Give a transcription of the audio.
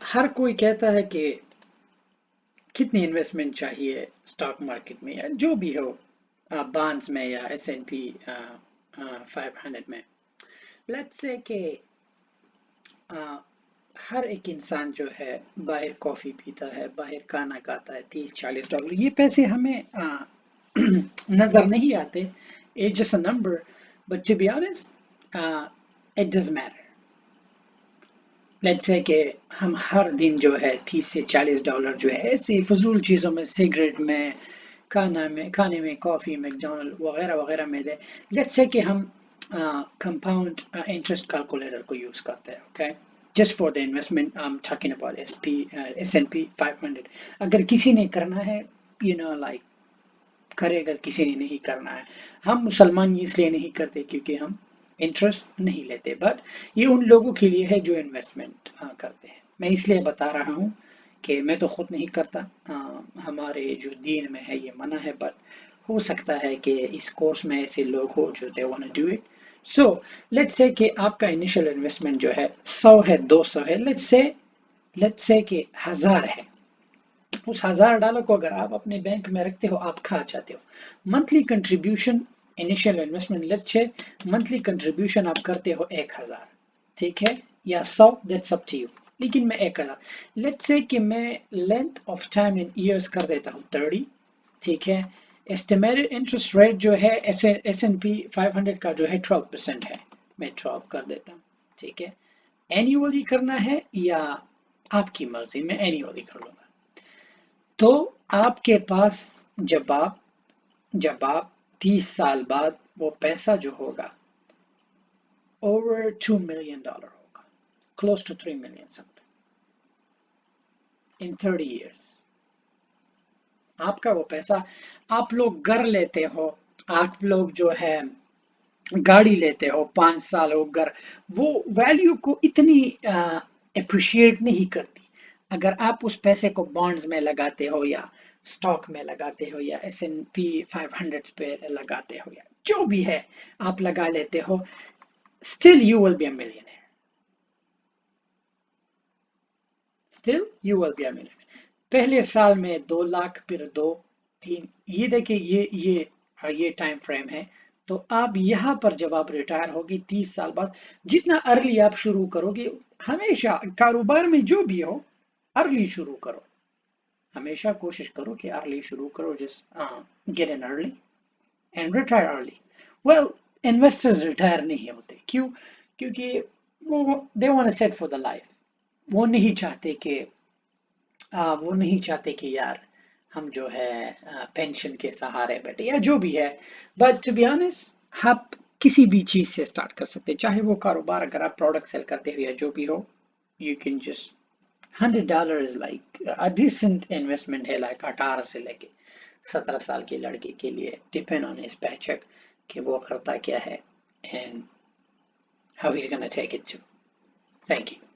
हर कोई कहता है कि कितनी इन्वेस्टमेंट चाहिए स्टॉक मार्केट में या जो भी हो, बॉन्ड्स में या S&P 500 में। लेट्स से कि हर एक इंसान जो है बाहर कॉफ़ी पीता है, बाहर खाना खाता है, $30-40, ये पैसे हमें नज़र नहीं आते। It's just a number, but to be honest, it does matter. Let's say कि हम हर दिन जो है $30 से $40 जो है ऐसी फजूल चीज़ों में, सिगरेट में, खाने में कॉफ़ी, मैकडोनल्ड वगैरह वगैरह में दे। लेट्स से कि हम कंपाउंड इंटरेस्ट कैलकुलेटर को यूज़ करते हैं, okay, just for the investment. I am talking about S&P 500। अगर किसी ने करना है, लाइक करे, अगर किसी ने नहीं करना है, हम मुसलमान इसलिए नहीं करते क्योंकि हम इंटरेस्ट नहीं लेते, बट ये उन लोगों के लिए है जो इन्वेस्टमेंट करते हैं। मैं इसलिए बता रहा हूँ कि मैं तो खुद नहीं करता, हमारे जो दीन में है ये मना है, बट हो सकता है कि इस कोर्स में ऐसे लोग हो जो they want to do it. So let's say कि आपका इनिशियल इन्वेस्टमेंट जो है 100 है, 200 है, लेट्स से कि 1000 है। उस $1000 को अगर आप अपने बैंक में रखते हो, आप खा जाते हो। Monthly contribution, initial investment let's say monthly contribution आप करते हो 1000, ठीक है, या 100, दैट्स अप टू यू। लेकिन मैं 1000, लेट्स से कि मैं length of time in years कर देता हूँ 30, ठीक है। एस्टिमेटेड इंटरेस्ट रेट जो है S&P 500 का जो है 12% है, मैं 12 कर देता हूँ, ठीक है। एनुअली करना है या आपकी मर्जी, मैं एनुअली कर लूंगा। तो आपके पास जब आप 30 साल बाद वो पैसा जो होगा over $2 million होगा, close to 3 million something in 30 years। आपका वो पैसा, आप लोग घर लेते हो, आप लोग जो है गाड़ी लेते हो, 5 साल हो घर, वो वैल्यू को इतनी अप्रिशिएट नहीं करती। अगर आप उस पैसे को बॉन्ड्स में लगाते हो या स्टॉक में लगाते हो या S&P 500 पे लगाते हो या जो भी है आप लगा लेते हो, still you will be a millionaire, still you will be a millionaire। पहले साल में 2 लाख, फिर 2, 3, ये देखिए, ये टाइम फ्रेम है। तो आप यहाँ पर जब आप रिटायर होगी 30 साल बाद, जितना अर्ली आप शुरू करोगे, हमेशा कारोबार में जो भी हो अर्ली शुरू करो, हमेशा कोशिश करो कि अर्ली शुरू करो, just get in early and retire early. Well, investors retire नहीं होते, क्यों? क्योंकि वो they want to set for the life. वो नहीं चाहते कि यार हम जो है पेंशन के सहारे बैठे या जो भी है। बट टू बी ऑनेस्ट, आप किसी भी चीज से स्टार्ट कर सकते हैं, चाहे वो कारोबार, अगर आप प्रोडक्ट सेल करते हो या जो भी हो, you can just $100 is like a decent investment है, लाइक 18 से लेके 17 साल के लड़के के लिए, डिपेंड ऑन हिज पैचेक कि वो करता क्या है and how he is gonna take it to. Thank you.